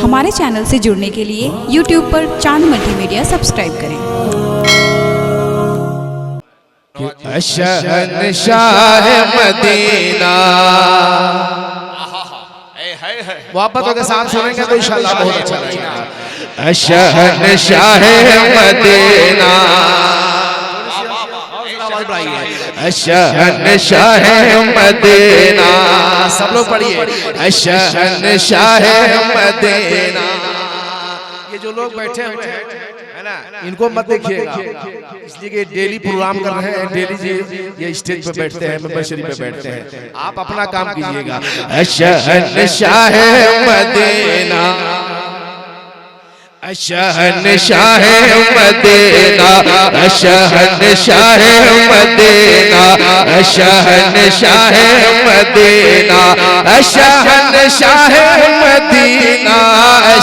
हमारे चैनल से जुड़ने के लिए YouTube पर चांद मल्टीमीडिया सब्सक्राइब करें। शहंशाह मदीना मोहब्बतों के साथ सुनेंगे तो इंशाअल्लाह बहुत अच्छा लगेगा। शहंशाह मदीना शहंशाह मदीना सब लोग पढ़िए शहंशाह मदीना। ये जो लोग बैठे हुए हैं है ना, इनको मत देखिएगा, इसलिए कि डेली प्रोग्राम कर रहे हैं, डेली ये स्टेज पे बैठते हैं, मेंबर शरीफ पे बैठते हैं। आप अपना काम कीजिएगा। शहंशाह मदीना शहंशाह मदीना शहंशाह मदीना शहंशाह मदीना शहंशाह मदीना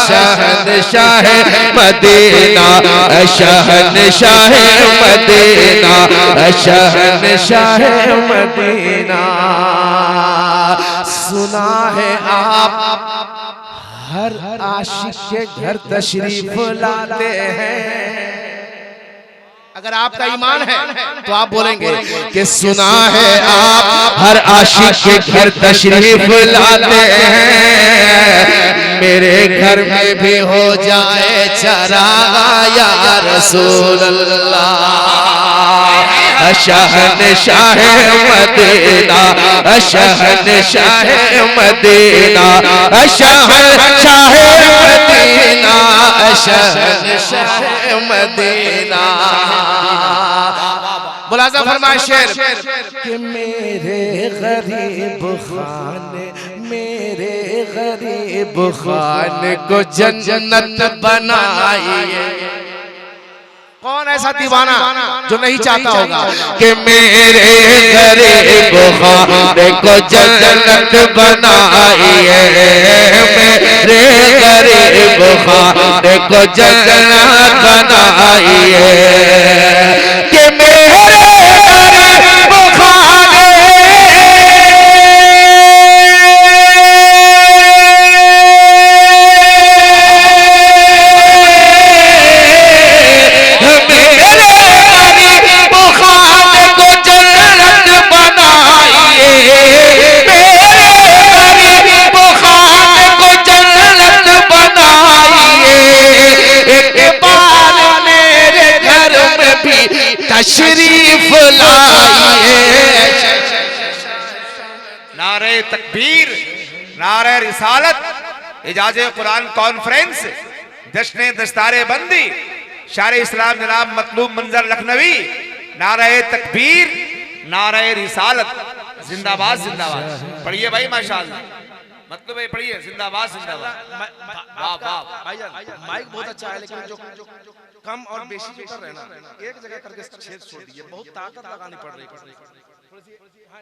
शहंशाह मदीना शहंशाह मदीना शहंशाह मदीना। सुना है आप हर आशिक के घर तशरीफ लाते हैं। अगर आपका ईमान है तो आप बोलेंगे कि सुना है आप हर आशिक के घर तशरीफ लाते हैं। मेरे घर में भी हो जाए चरागा या रसूल अल्लाह। शहंशाह मदीना शहंशाह मदीना शहंशाह मदीना शहंशाह मदीना। मुलाज़ा फरमाए शेर कि मेरे गरीब खाने मेरे गरीब खाने को जन्नत बनाइए। कौन ऐसा दीवाना जो नहीं चाहता होगा कि मेरे गरीब खाने को जन्नत बनाइए। मेरे गरीब खाने को जन्नत बनाइए कि मेरे गरीब खाने तशरीफ लाइए। नारे तकबीर, नारे रिसालत, इजाज़े कुरान कॉन्फ्रेंस, जश्न दस्तारे बंदी, शारे इस्लाम जनाब मतलूब मंजर लखनवी। नारे तकबीर, नारे रिसालत, जिंदाबाद जिंदाबाद। पढ़िए भाई माशाअल्लाह, मतलब है पढ़िए जिंदाबाद जिंदाबाद। वाह वाह भाईजान, माइक बहुत अच्छा है लेकिन जो कम और बेशी जो कर रहे हैं ना, एक जगह करके छेद छोड़ दिए, बहुत ताकत लगानी पड़ रही है।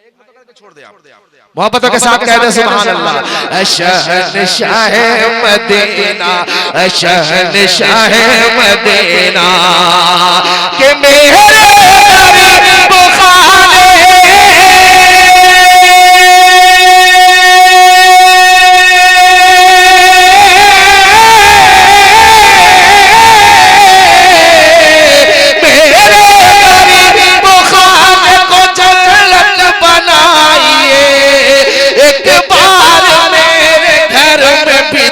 एक मतलब करके छोड़ दे आप। मोहब्बतों के साथ कह दे सुभान अल्लाह। शहंशाह मदीना शहंशाह मदीना के मेरे गरीब खाने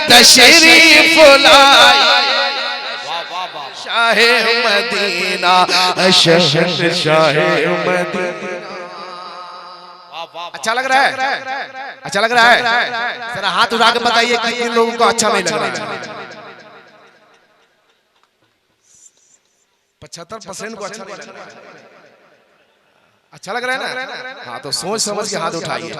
तशरीफ लाइए। शाह मदीना शहंशाह मदीना। अच्छा लग रहा है? अच्छा लग रहा है? जरा हाथ उठा के बताइए किन लोगों को अच्छा नहीं लग रहा है। 75% को अच्छा नहीं लग रहा है। अच्छा लग रहा है ना? हाँ तो सोच समझ के हाथ उठाइए,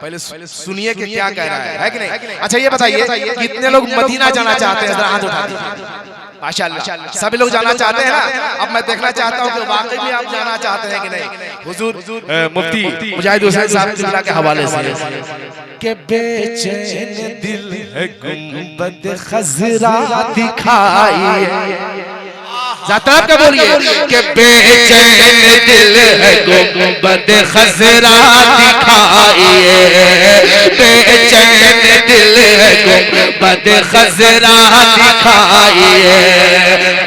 पहले सुनिए कि क्या कह रहा है कि नहीं। अच्छा ये बताइए कितने लोग मदीना जाना चाहते हैं? जरा हाथ उठा दीजिए। माशाअल्लाह सभी लोग जाना चाहते हैं ना। अब मैं देखना चाहता हूँ कि वाकई में आप जाना चाहते हैं कि नहीं। हुजूर मुफ्ती मुजाहिद हुसैन साहब किबला के हवाले से के बेचैन दिल है गुंबद खजरा दिखाइए। ज़ात का बोलिए कि बेचैन दिल है गुंबद खजरा दिखाइए। बेचैन दिल है बद खजरा दिखाइए,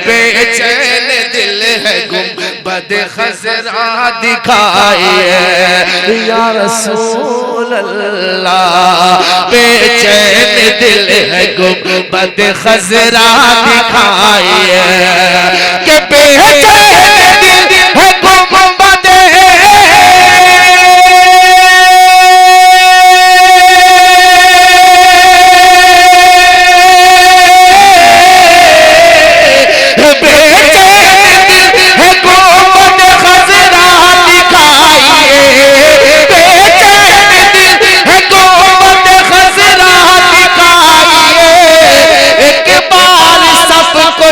बेचैन दिल है गुम बद खजरा दिखाइए या रसूल अल्लाह, बेचैन दिल है गुम बद खजरा दिखाइए, कि बेचैन दिल है गुम बद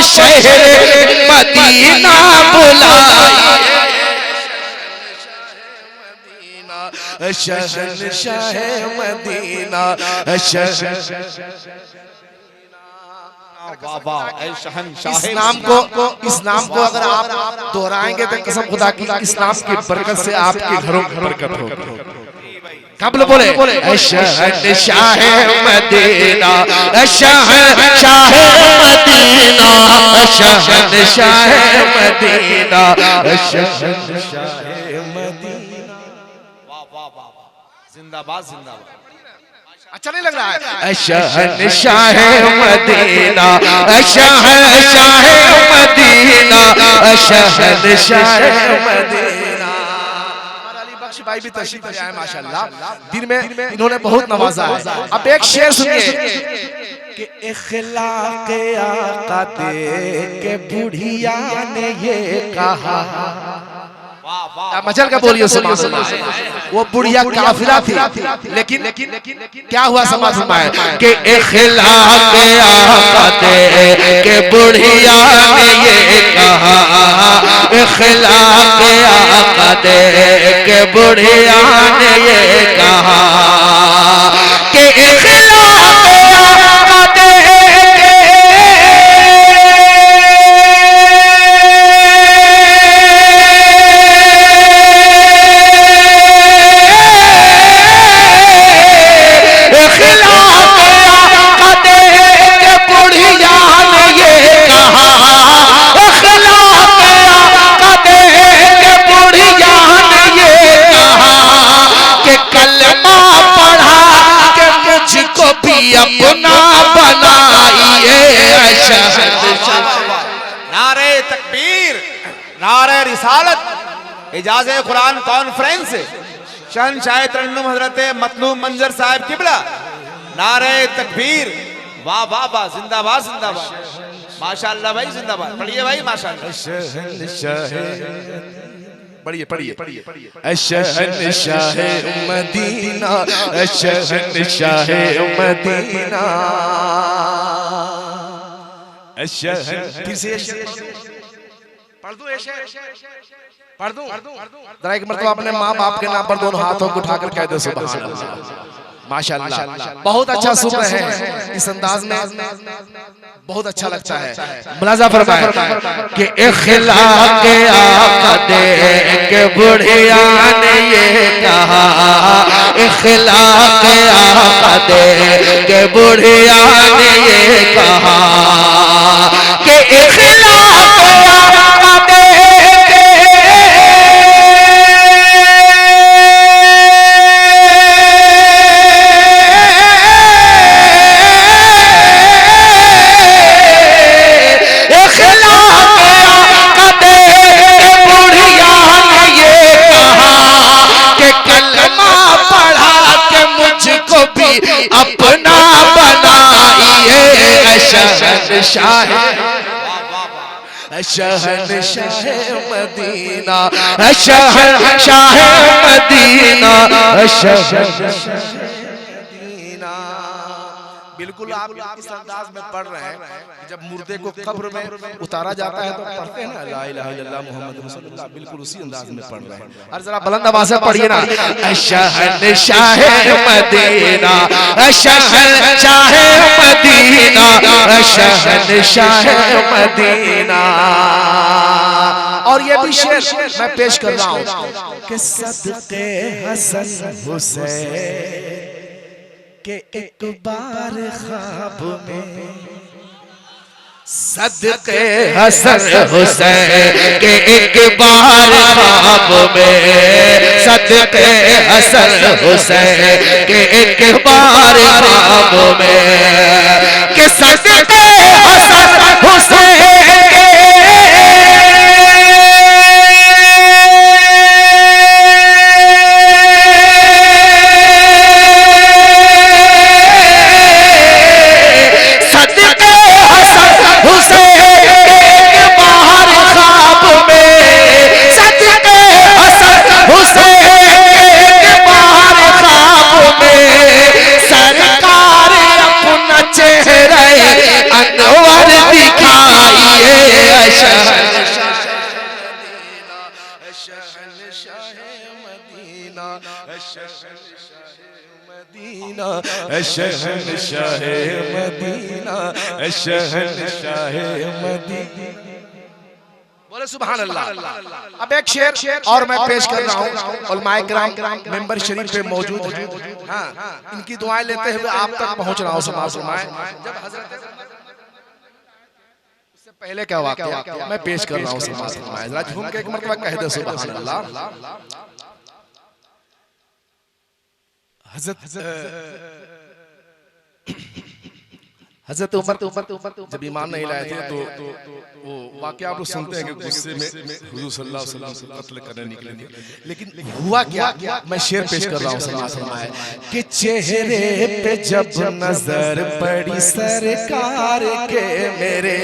शहर मदीना बुलाइए, शहंशाह मदीना, इस नाम को अगर आप दोहराएंगे तो कसम खुदा की इस नाम की बरकत से आपके घरों में बरकत होगी। कब बोले शहंशाह मदीना, शहंशाह मदीना, शहंशाह मदीना, शहंशाह मदीना। वाह वाह वाह, जिंदाबाद जिंदाबाद। अच्छा नहीं लग रहा है? शहंशाह मदीना, शहंशाह मदीना, शहंशाह मदीना। भाई भी तशरीफ ले आए माशाल्लाह, दिन में इन्होंने बहुत नवाजा है। अब एक शेर सुनिए कि इखलाक आका के बुढ़िया ने ये कहा, मचल का बोलिए सुबहान अल्लाह। वो बुढ़िया काफिला थी, लेकिन क्या हुआ समाज में कि इखलाक आका के बुढ़िया ने ये कहा, इखलाक आका के बुढ़िया ने ये कहा कि इखलाक अपना बनाइए। नारे तकबीर, नारे रिसालत, इजाज़े कुरान कॉन्फ्रेंस, शहंशाह तरन्नुम हजरत मतलूब मंजर साहब किबला, नारे तकबीर, वाह वाह वाह, जिंदाबाद जिंदाबाद, माशाअल्लाह भाई जिंदाबाद। पढ़िए भाई माशाअल्लाह। पढ़िए पढ़िए शहंशाह मदीना, शहंशाह मदीना, फिर से पढ़ दूं, पढ़ दूं जरा एक मरतबा अपने माँ बाप के नाम पर दोनों हाथों को उठाकर कह दो सुभान अल्लाह। माशाअल्लाह, बहुत अच्छा सुन रहे हैं, इस अंदाज में बहुत अच्छा लगता है। मुलाजा फरमाए कि इखलाक आका के बुढ़िया ने ये कहा, इखलाक आका के बुढ़िया ने ये कहा कि इखलाक आका अपना बनाइए। शहंशाह शहंशाह मदीना, शहंशाह मदीना, शहंशाह मदीना। बिल्कुल आप इस अंदाज में पढ़ रहे हैं कि जब मुर्दे को कब्र में उतारा जाता है तो पढ़ते हैं ना ला इलाहा इल्लल्लाह मुहम्मद रसूलुल्लाह, बिल्कुल उसी अंदाज में पढ़ रहे हैं। और जरा बुलंद आवाज से पढ़िए ना, शहंशाह मदीना, शहंशाह मदीना, शहंशाह मदीना। और ये भी शेर मैं पेश कर रहा हूँ कि सदके हसन हुसैन कि एक बार ख्वाब में सदके हसन हुसैन के एक बार ख्वाब में सदके हसन हुसैन के एक बार ख्वाब में कि सदके हसन हुसैन शहंशाह मदीना शहंशाह मदीना। बोले सुभान अल्लाह। अब एक शेर और मैं पेश कर रहा हूँ, उलमाए किराम मेंबर शरीफ पे मौजूद हैं। हाँ, इनकी दुआएं लेते हुए आप तक पहुँच रहा हूँ। जब हजरत उससे पहले क्या वाक़या मैं पेश कर रहा हूँ, जरा झूम के एक मरतबा कह दे सुभान अल्लाह। हजरत उमर जब ईमान नहीं लाए थे तो वो वाकया आप लोग सुनते हैं कि गुस्से में हुजूर सल्लल्लाहु अलैहि वसल्लम से कत्ल करने निकले थे। लेकिन हुआ क्या, मैं शेर पेश कर रहा हूँ फरमाए कि चेहरे पे जब नजर पड़ी सरकार के मेरे,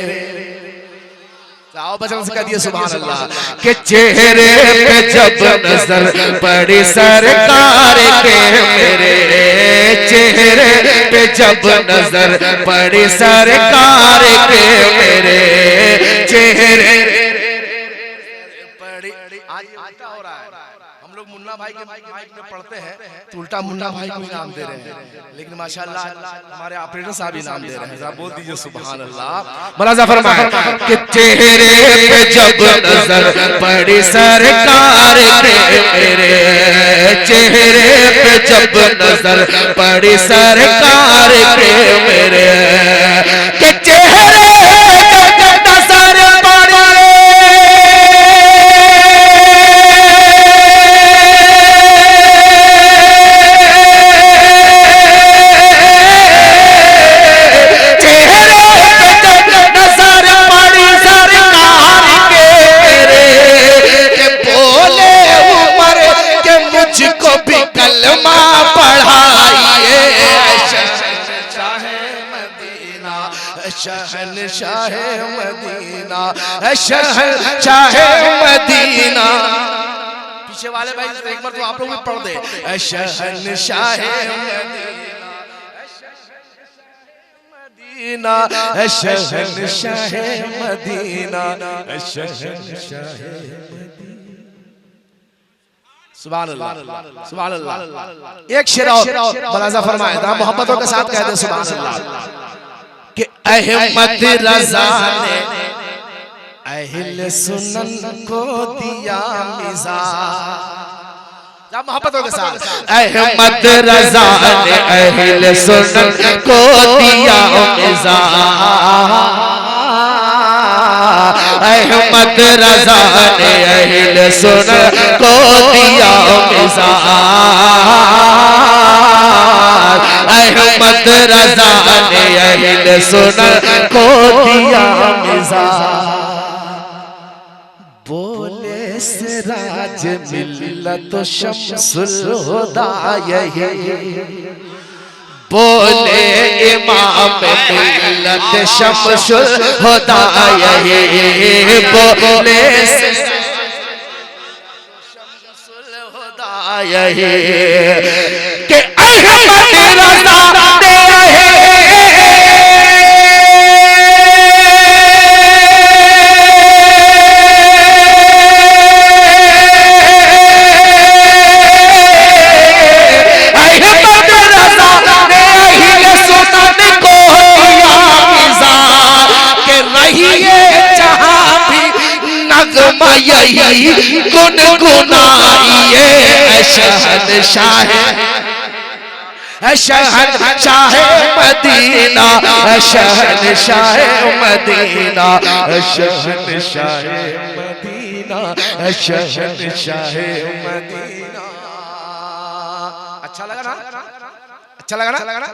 आओ बचन से कह दिए सुभान अल्लाह। कि चेहरे पे जब नजर पड़ी सरकार के मेरे, चेहरे पे जब नजर पड़ी सरकार के मेरे, चेहरे पड़ी। आज क्या हो रहा है, हम लोग मुन्ना भाई के माइक में पढ़ते हैं तो उल्टा मुन्ना भाई को इनाम दे रहे हैं, लेकिन माशाल्लाह हमारे ऑपरेटर साहब इनाम दे रहे हैं। जरा बोल दीजिए सुभान अल्लाह। मलाजा फरमाए कि चेहरे पे जब नजर पड़ी सरकार के मेरे, चेहरे पे जब नजर पड़ी सरकार के मेरे, कि चेहरे पे जब नजर पड़ी शहंशाह मदीना शहंशाह मदीना। पीछे वाले भाई एक बार तो आप लोग भी पढ़ दे शहंशाह मदीना शहंशाह मदीना शहंशाह। सुभान अल्लाह सुभान अल्लाह। एक शेर और मलाजा फरमाए, मोहब्बतों के साथ कह दे सुभान अल्लाह। कि अहमद रजा ने अहिल सुनन को दिया मिजाज, जब मोहब्बतों के साथ अहमद रजा ने अहिल सुनन को दिया मिजाज, अहमद रजा ने अहिल सुनन को दिया मिजाज, अहमद रजा ने अहिल सुनन को दिया मिजाज। बोले सिराज मिल्लत शम्सुल हुदा यही, बोले इमाम मिल्लत शम्सुल हुदा यही, बोले शम्सुल हुदा यही, कि अहमद रजा ने यही गुनगुनाइए शहंशाह शहंशाह मदीना, शहंशाह मदीना, शहंशाह मदीना, शहंशाह मदीना। अच्छा लगा ना? अच्छा लगा ना?